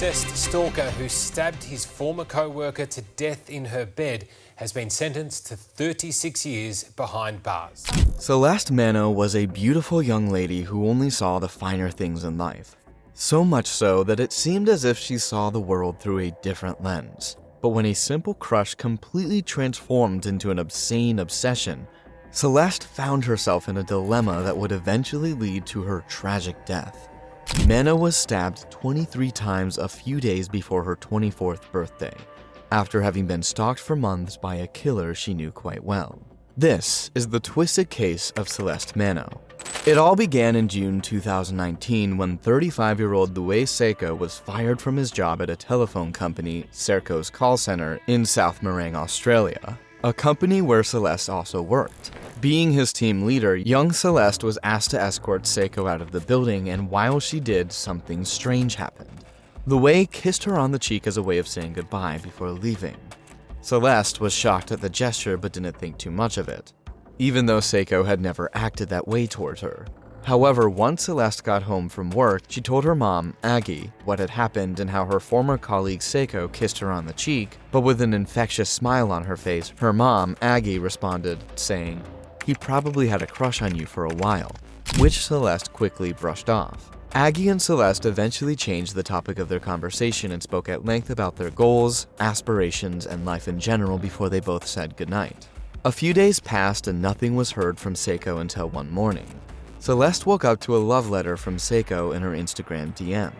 obsessed stalker who stabbed his former co-worker to death in her bed has been sentenced to 36 years behind bars. Celeste Manno was a beautiful young lady who only saw the finer things in life. So much so that it seemed as if she saw the world through a different lens. But when a simple crush completely transformed into an obscene obsession, Celeste found herself in a dilemma that would eventually lead to her tragic death. Manno was stabbed 23 times a few days before her 24th birthday, after having been stalked for months by a killer she knew quite well. This is the twisted case of Celeste Manno. It all began in June 2019 when 35-year-old Louis Seiko was fired from his job at a telephone company, Serco's call center, in South Morang, Australia, a company where Celeste also worked. Being his team leader, young Celeste was asked to escort Seiko out of the building, and while she did, something strange happened. Louis kissed her on the cheek as a way of saying goodbye before leaving. Celeste was shocked at the gesture but didn't think too much of it, even though Seiko had never acted that way towards her. However, once Celeste got home from work, she told her mom, Aggie, what had happened and how her former colleague Seiko kissed her on the cheek, but with an infectious smile on her face, her mom, Aggie, responded, saying, "He probably had a crush on you for a while," which Celeste quickly brushed off. Aggie and Celeste eventually changed the topic of their conversation and spoke at length about their goals, aspirations, and life in general before they both said goodnight. A few days passed and nothing was heard from Seiko until one morning. Celeste woke up to a love letter from Seiko in her Instagram DM.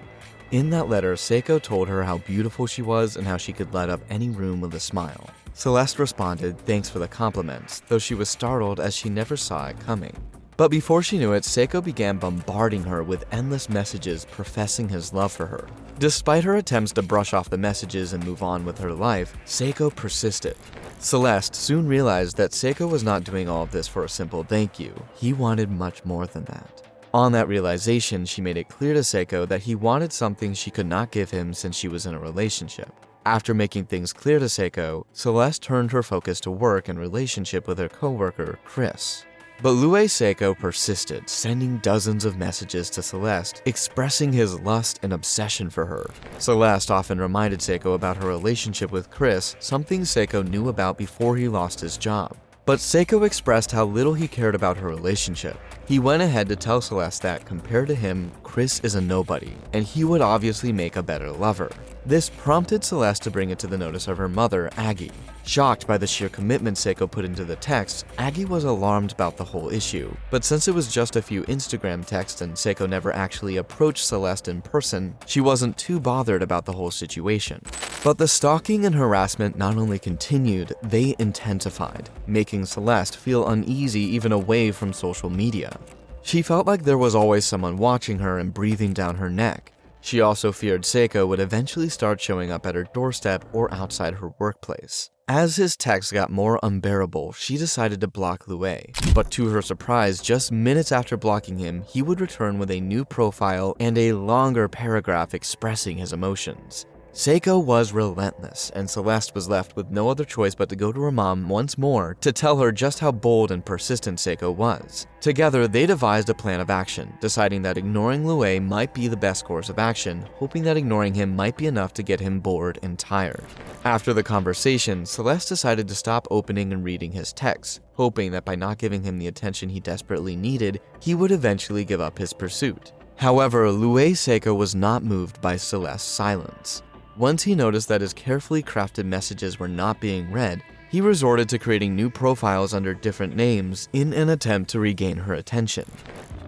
In that letter, Seiko told her how beautiful she was and how she could light up any room with a smile. Celeste responded, "Thanks for the compliments," though she was startled as she never saw it coming. But before she knew it, Seiko began bombarding her with endless messages professing his love for her. Despite her attempts to brush off the messages and move on with her life, Seiko persisted. Celeste soon realized that Seiko was not doing all of this for a simple thank you. He wanted much more than that. On that realization, she made it clear to Seiko that he wanted something she could not give him since she was in a relationship. After making things clear to Seiko, Celeste turned her focus to work and relationship with her co-worker, Chris. But Louis Seiko persisted, sending dozens of messages to Celeste, expressing his lust and obsession for her. Celeste often reminded Seiko about her relationship with Chris, something Seiko knew about before he lost his job. But Seiko expressed how little he cared about her relationship. He went ahead to tell Celeste that, compared to him, Chris is a nobody, and he would obviously make a better lover. This prompted Celeste to bring it to the notice of her mother, Aggie. Shocked by the sheer commitment Seiko put into the text, Aggie was alarmed about the whole issue. But since it was just a few Instagram texts and Seiko never actually approached Celeste in person, she wasn't too bothered about the whole situation. But the stalking and harassment not only continued, they intensified, making Celeste feel uneasy even away from social media. She felt like there was always someone watching her and breathing down her neck. She also feared Seiko would eventually start showing up at her doorstep or outside her workplace. As his texts got more unbearable, she decided to block Louis. But to her surprise, just minutes after blocking him, he would return with a new profile and a longer paragraph expressing his emotions. Seiko was relentless, and Celeste was left with no other choice but to go to her mom once more to tell her just how bold and persistent Seiko was. Together, they devised a plan of action, deciding that ignoring Louis might be the best course of action, hoping that ignoring him might be enough to get him bored and tired. After the conversation, Celeste decided to stop opening and reading his texts, hoping that by not giving him the attention he desperately needed, he would eventually give up his pursuit. However, Louis Seiko was not moved by Celeste's silence. Once he noticed that his carefully crafted messages were not being read, he resorted to creating new profiles under different names in an attempt to regain her attention.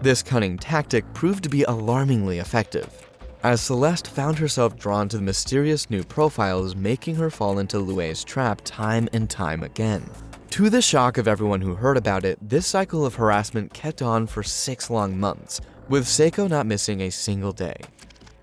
This cunning tactic proved to be alarmingly effective, as Celeste found herself drawn to the mysterious new profiles, making her fall into Louis' trap time and time again. To the shock of everyone who heard about it, this cycle of harassment kept on for 6 long months, with Seiko not missing a single day.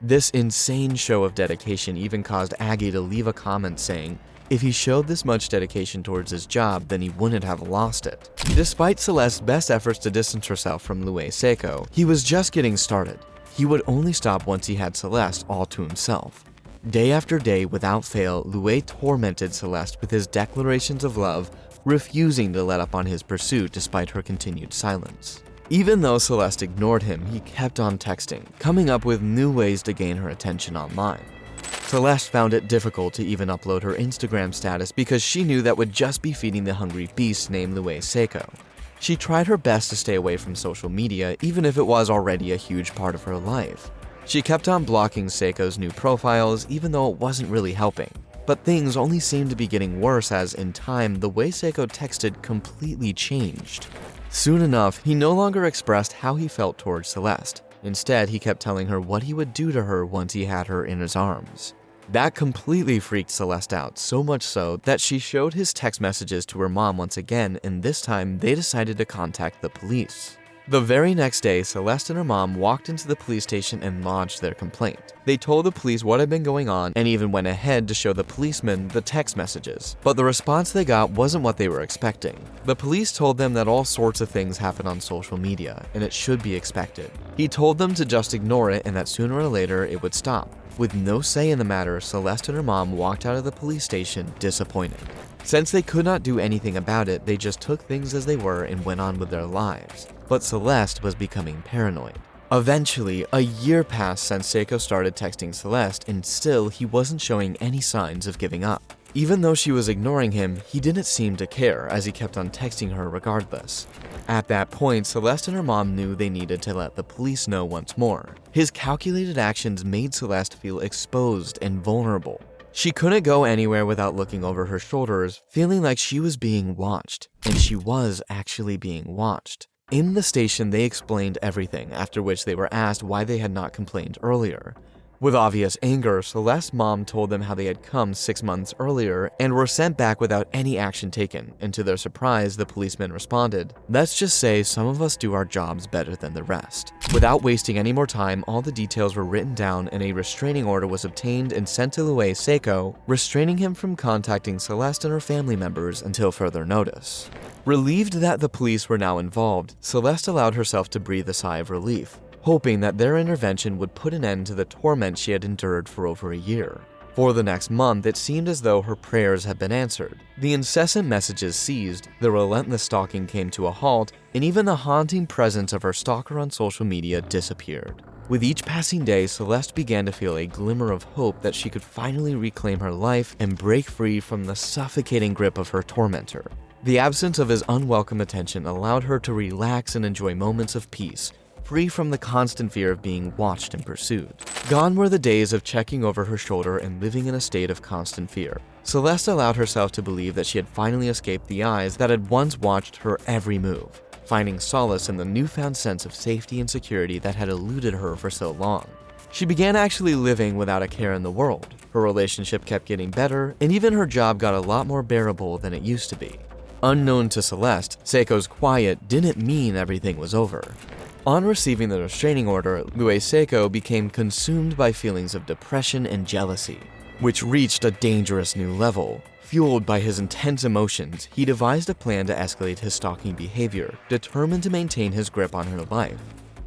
This insane show of dedication even caused Aggie to leave a comment saying, if he showed this much dedication towards his job, then he wouldn't have lost it. Despite Celeste's best efforts to distance herself from Louis Seiko, he was just getting started. He would only stop once he had Celeste all to himself. Day after day, without fail, Louis tormented Celeste with his declarations of love, refusing to let up on his pursuit despite her continued silence. Even though Celeste ignored him, he kept on texting, coming up with new ways to gain her attention online. Celeste found it difficult to even upload her Instagram status because she knew that would just be feeding the hungry beast named Louise Seiko. She tried her best to stay away from social media, even if it was already a huge part of her life. She kept on blocking Seiko's new profiles, even though it wasn't really helping. But things only seemed to be getting worse as, in time, the way Seiko texted completely changed. Soon enough, he no longer expressed how he felt towards Celeste. Instead, he kept telling her what he would do to her once he had her in his arms. That completely freaked Celeste out, so much so that she showed his text messages to her mom once again, and this time they decided to contact the police. The very next day, Celeste and her mom walked into the police station and lodged their complaint. They told the police what had been going on and even went ahead to show the policemen the text messages. But the response they got wasn't what they were expecting. The police told them that all sorts of things happen on social media, and it should be expected. He told them to just ignore it and that sooner or later it would stop. With no say in the matter, Celeste and her mom walked out of the police station disappointed. Since they could not do anything about it, they just took things as they were and went on with their lives. But Celeste was becoming paranoid. Eventually, a year passed since Seiko started texting Celeste, and still he wasn't showing any signs of giving up. Even though she was ignoring him, he didn't seem to care, as he kept on texting her regardless. At that point, Celeste and her mom knew they needed to let the police know once more. His calculated actions made Celeste feel exposed and vulnerable. She couldn't go anywhere without looking over her shoulders, feeling like she was being watched, and she was actually being watched. In the station, they explained everything, after which they were asked why they had not complained earlier. With obvious anger, Celeste's mom told them how they had come 6 months earlier and were sent back without any action taken, and to their surprise, the policeman responded, "Let's just say some of us do our jobs better than the rest." Without wasting any more time, all the details were written down and a restraining order was obtained and sent to Louise Seiko, restraining him from contacting Celeste and her family members until further notice. Relieved that the police were now involved, Celeste allowed herself to breathe a sigh of relief, hoping that their intervention would put an end to the torment she had endured for over a year. For the next month, it seemed as though her prayers had been answered. The incessant messages ceased, the relentless stalking came to a halt, and even the haunting presence of her stalker on social media disappeared. With each passing day, Celeste began to feel a glimmer of hope that she could finally reclaim her life and break free from the suffocating grip of her tormentor. The absence of his unwelcome attention allowed her to relax and enjoy moments of peace, free from the constant fear of being watched and pursued. Gone were the days of checking over her shoulder and living in a state of constant fear. Celeste allowed herself to believe that she had finally escaped the eyes that had once watched her every move, finding solace in the newfound sense of safety and security that had eluded her for so long. She began actually living without a care in the world. Her relationship kept getting better, and even her job got a lot more bearable than it used to be. Unknown to Celeste, Seiko's quiet didn't mean everything was over. On receiving the restraining order, Louise Seiko became consumed by feelings of depression and jealousy, which reached a dangerous new level. Fueled by his intense emotions, he devised a plan to escalate his stalking behavior, determined to maintain his grip on her life.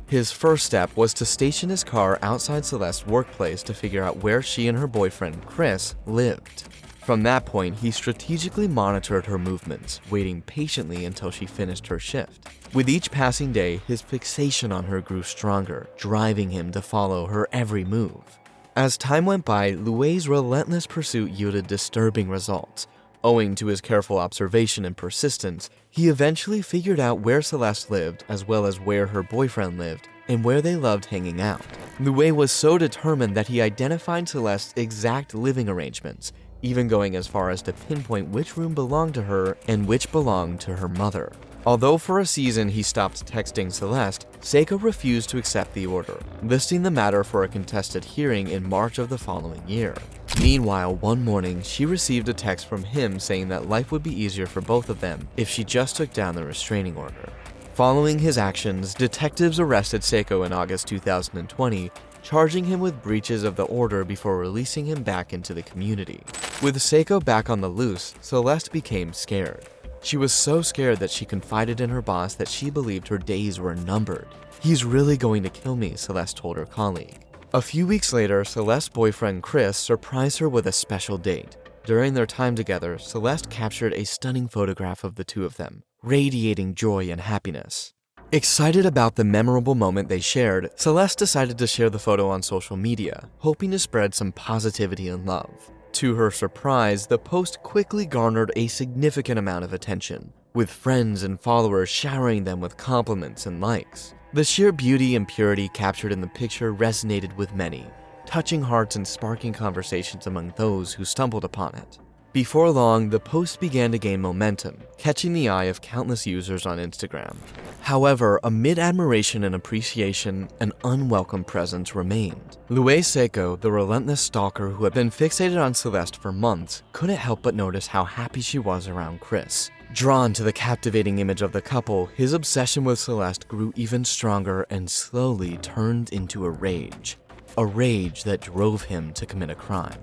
His first step was to station his car outside Celeste's workplace to figure out where she and her boyfriend, Chris, lived. From that point, he strategically monitored her movements, waiting patiently until she finished her shift. With each passing day, his fixation on her grew stronger, driving him to follow her every move. As time went by, Louise's relentless pursuit yielded disturbing results. Owing to his careful observation and persistence, he eventually figured out where Celeste lived, as well as where her boyfriend lived, and where they loved hanging out. Louise was so determined that he identified Celeste's exact living arrangements, even going as far as to pinpoint which room belonged to her and which belonged to her mother. Although for a season he stopped texting Celeste, Seiko refused to accept the order, listing the matter for a contested hearing in March of the following year. Meanwhile, one morning, she received a text from him saying that life would be easier for both of them if she just took down the restraining order. Following his actions, detectives arrested Seiko in August 2020, charging him with breaches of the order before releasing him back into the community. With Seiko back on the loose, Celeste became scared. She was so scared that she confided in her boss that she believed her days were numbered. "He's really going to kill me," Celeste told her colleague. A few weeks later, Celeste's boyfriend Chris surprised her with a special date. During their time together, Celeste captured a stunning photograph of the two of them, radiating joy and happiness. Excited about the memorable moment they shared, Celeste decided to share the photo on social media, hoping to spread some positivity and love. To her surprise, the post quickly garnered a significant amount of attention, with friends and followers showering them with compliments and likes. The sheer beauty and purity captured in the picture resonated with many, touching hearts and sparking conversations among those who stumbled upon it. Before long, the post began to gain momentum, catching the eye of countless users on Instagram. However, amid admiration and appreciation, an unwelcome presence remained. Louis Seco, the relentless stalker who had been fixated on Celeste for months, couldn't help but notice how happy she was around Chris. Drawn to the captivating image of the couple, his obsession with Celeste grew even stronger and slowly turned into a rage that drove him to commit a crime.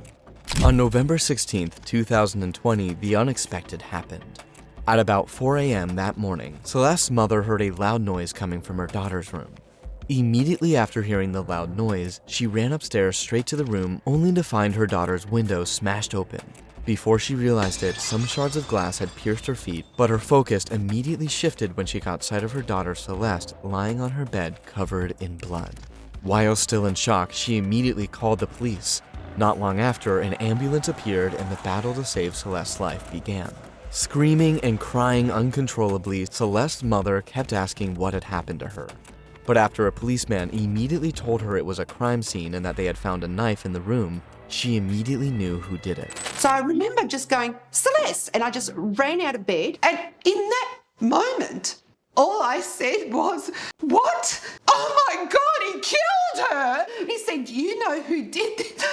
On November 16, 2020, the unexpected happened. At about 4 a.m. that morning, Celeste's mother heard a loud noise coming from her daughter's room. Immediately after hearing the loud noise, she ran upstairs straight to the room only to find her daughter's window smashed open. Before she realized it, some shards of glass had pierced her feet, but her focus immediately shifted when she caught sight of her daughter Celeste lying on her bed covered in blood. While still in shock, she immediately called the police. Not long after, an ambulance appeared and the battle to save Celeste's life began. Screaming and crying uncontrollably, Celeste's mother kept asking what had happened to her. But after a policeman immediately told her it was a crime scene and that they had found a knife in the room, she immediately knew who did it. So I remember just going, Celeste, and I just ran out of bed. And in that moment, all I said was, what? Oh my God, he killed her. He said, you know who did this?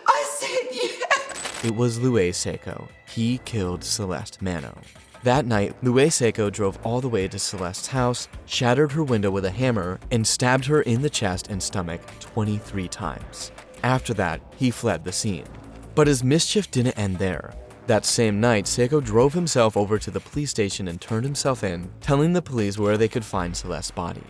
I said, yeah. It was Louis Seco. He killed Celeste Manno. That night, Louis Seco drove all the way to Celeste's house, shattered her window with a hammer, and stabbed her in the chest and stomach 23 times. After that, he fled the scene. But his mischief didn't end there. That same night, Seco drove himself over to the police station and turned himself in, telling the police where they could find Celeste's body.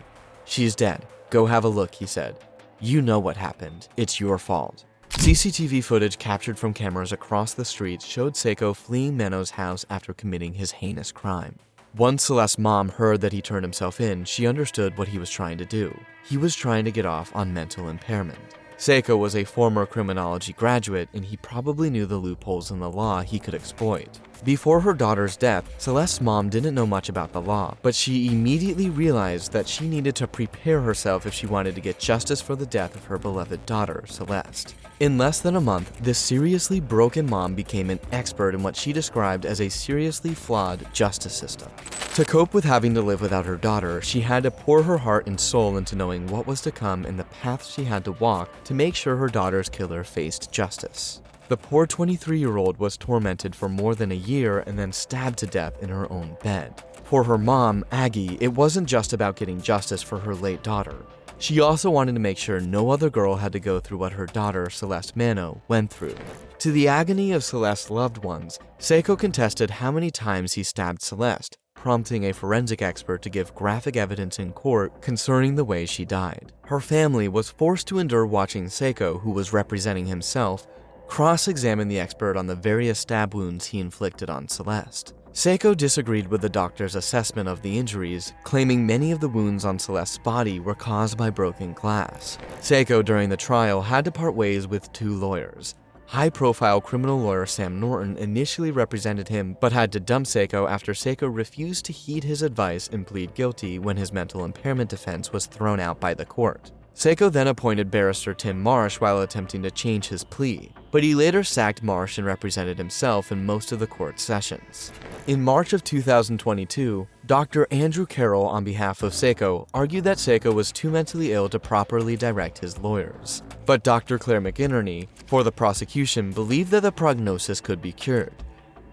She's dead. Go have a look, he said. You know what happened. It's your fault. CCTV footage captured from cameras across the street showed Seco fleeing Manno's house after committing his heinous crime. Once Celeste's mom heard that he turned himself in, she understood what he was trying to do. He was trying to get off on mental impairment. Seco was a former criminology graduate, and he probably knew the loopholes in the law he could exploit. Before her daughter's death, Celeste's mom didn't know much about the law, but she immediately realized that she needed to prepare herself if she wanted to get justice for the death of her beloved daughter, Celeste. In less than a month, this seriously broken mom became an expert in what she described as a seriously flawed justice system. To cope with having to live without her daughter, she had to pour her heart and soul into knowing what was to come and the path she had to walk to make sure her daughter's killer faced justice. The poor 23-year-old was tormented for more than a year and then stabbed to death in her own bed. For her mom, Aggie, it wasn't just about getting justice for her late daughter. She also wanted to make sure no other girl had to go through what her daughter, Celeste Manno, went through. To the agony of Celeste's loved ones, Seco contested how many times he stabbed Celeste, prompting a forensic expert to give graphic evidence in court concerning the way she died. Her family was forced to endure watching Seco, who was representing himself, cross-examine the expert on the various stab wounds he inflicted on Celeste. Seco disagreed with the doctor's assessment of the injuries, claiming many of the wounds on Celeste's body were caused by broken glass. Seco, during the trial, had to part ways with two lawyers. High-profile criminal lawyer Sam Norton initially represented him, but had to dump Seco after Seco refused to heed his advice and plead guilty when his mental impairment defense was thrown out by the court. Seco then appointed barrister Tim Marsh while attempting to change his plea, but he later sacked Marsh and represented himself in most of the court sessions. In March of 2022, Dr. Andrew Carroll, on behalf of Seco, argued that Seco was too mentally ill to properly direct his lawyers. But Dr. Claire McInerney, for the prosecution, believed that the prognosis could be cured.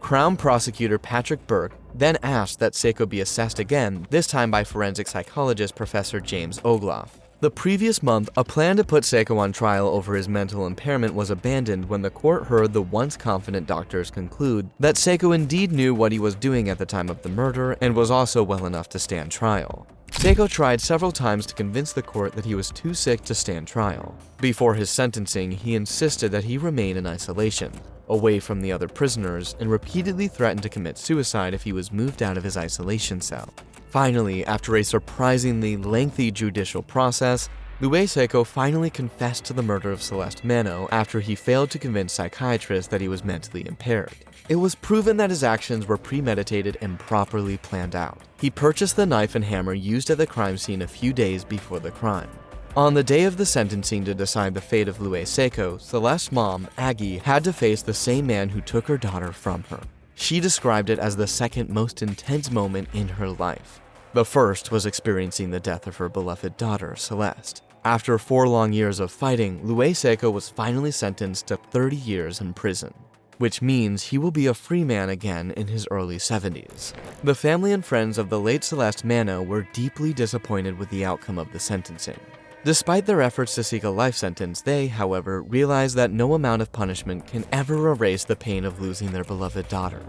Crown prosecutor Patrick Burke then asked that Seco be assessed again, this time by forensic psychologist Professor James Ogloff. The previous month, a plan to put Seco on trial over his mental impairment was abandoned when the court heard the once confident doctors conclude that Seco indeed knew what he was doing at the time of the murder and was also well enough to stand trial. Seco tried several times to convince the court that he was too sick to stand trial. Before his sentencing, he insisted that he remain in isolation, away from the other prisoners, and repeatedly threatened to commit suicide if he was moved out of his isolation cell. Finally, after a surprisingly lengthy judicial process, Luis-Seco finally confessed to the murder of Celeste Manno after he failed to convince psychiatrists that he was mentally impaired. It was proven that his actions were premeditated and properly planned out. He purchased the knife and hammer used at the crime scene a few days before the crime. On the day of the sentencing to decide the fate of Luis-Seco, Celeste's mom, Aggie, had to face the same man who took her daughter from her. She described it as the second most intense moment in her life. The first was experiencing the death of her beloved daughter, Celeste. After 4 long years of fighting, Luis-Seco was finally sentenced to 30 years in prison, which means he will be a free man again in his early 70s. The family and friends of the late Celeste Manno were deeply disappointed with the outcome of the sentencing. Despite their efforts to seek a life sentence, they, however, realized that no amount of punishment can ever erase the pain of losing their beloved daughter.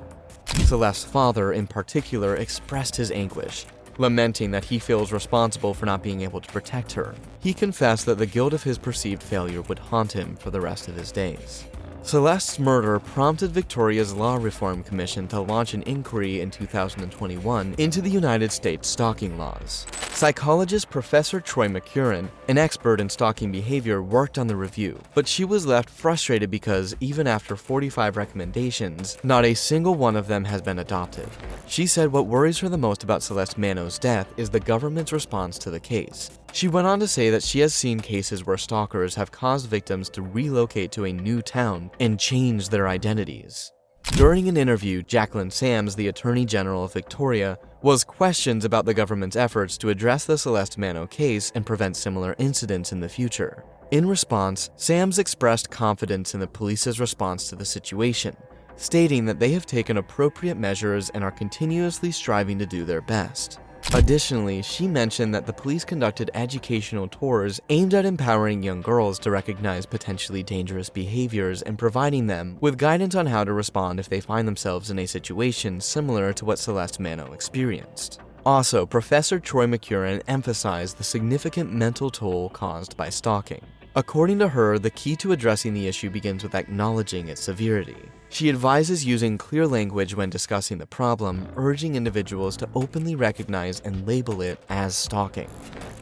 Celeste's father, in particular, expressed his anguish, lamenting that he feels responsible for not being able to protect her. He confessed that the guilt of his perceived failure would haunt him for the rest of his days. Celeste's murder prompted Victoria's Law Reform Commission to launch an inquiry in 2021 into the United States stalking laws. Psychologist Professor Troy McCurran, an expert in stalking behavior, worked on the review, but she was left frustrated because even after 45 recommendations, not a single one of them has been adopted. She said what worries her the most about Celeste Manno's death is the government's response to the case. She went on to say that she has seen cases where stalkers have caused victims to relocate to a new town and change their identities. During an interview, Jacqueline Sams, the Attorney General of Victoria, was questioned about the government's efforts to address the Celeste Manno case and prevent similar incidents in the future. In response, Sams expressed confidence in the police's response to the situation, stating that they have taken appropriate measures and are continuously striving to do their best. Additionally, she mentioned that the police conducted educational tours aimed at empowering young girls to recognize potentially dangerous behaviors and providing them with guidance on how to respond if they find themselves in a situation similar to what Celeste Manno experienced. Also, Professor Troy McCurran emphasized the significant mental toll caused by stalking. According to her, the key to addressing the issue begins with acknowledging its severity. She advises using clear language when discussing the problem, urging individuals to openly recognize and label it as stalking.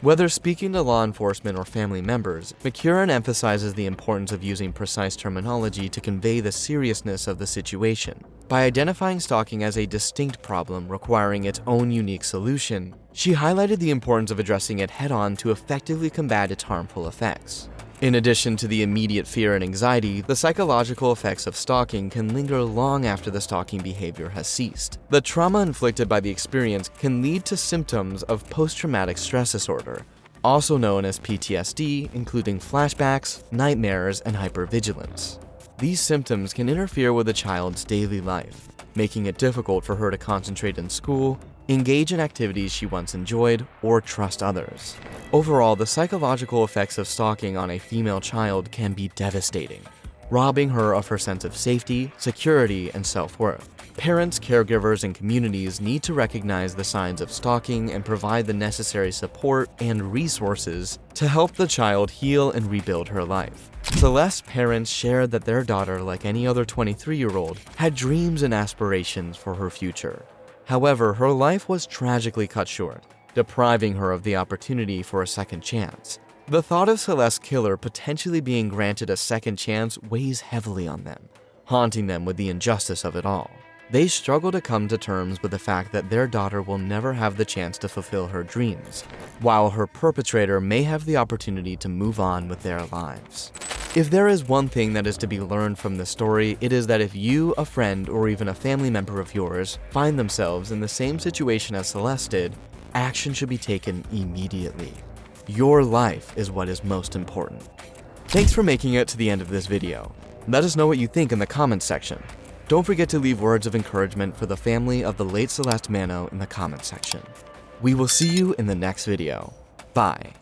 Whether speaking to law enforcement or family members, McCurran emphasizes the importance of using precise terminology to convey the seriousness of the situation. By identifying stalking as a distinct problem requiring its own unique solution, she highlighted the importance of addressing it head-on to effectively combat its harmful effects. In addition to the immediate fear and anxiety, the psychological effects of stalking can linger long after the stalking behavior has ceased. The trauma inflicted by the experience can lead to symptoms of post-traumatic stress disorder, also known as PTSD, including flashbacks, nightmares, and hypervigilance. These symptoms can interfere with a child's daily life, making it difficult for her to concentrate in school, engage in activities she once enjoyed, or trust others. Overall, the psychological effects of stalking on a female child can be devastating, robbing her of her sense of safety, security, and self-worth. Parents, caregivers, and communities need to recognize the signs of stalking and provide the necessary support and resources to help the child heal and rebuild her life. Celeste's parents shared that their daughter, like any other 23-year-old, had dreams and aspirations for her future. However, her life was tragically cut short, depriving her of the opportunity for a second chance. The thought of Celeste's killer potentially being granted a second chance weighs heavily on them, haunting them with the injustice of it all. They struggle to come to terms with the fact that their daughter will never have the chance to fulfill her dreams, while her perpetrator may have the opportunity to move on with their lives. If there is one thing that is to be learned from this story, it is that if you, a friend, or even a family member of yours find themselves in the same situation as Celeste did, action should be taken immediately. Your life is what is most important. Thanks for making it to the end of this video. Let us know what you think in the comments section. Don't forget to leave words of encouragement for the family of the late Celeste Manno in the comments section. We will see you in the next video. Bye.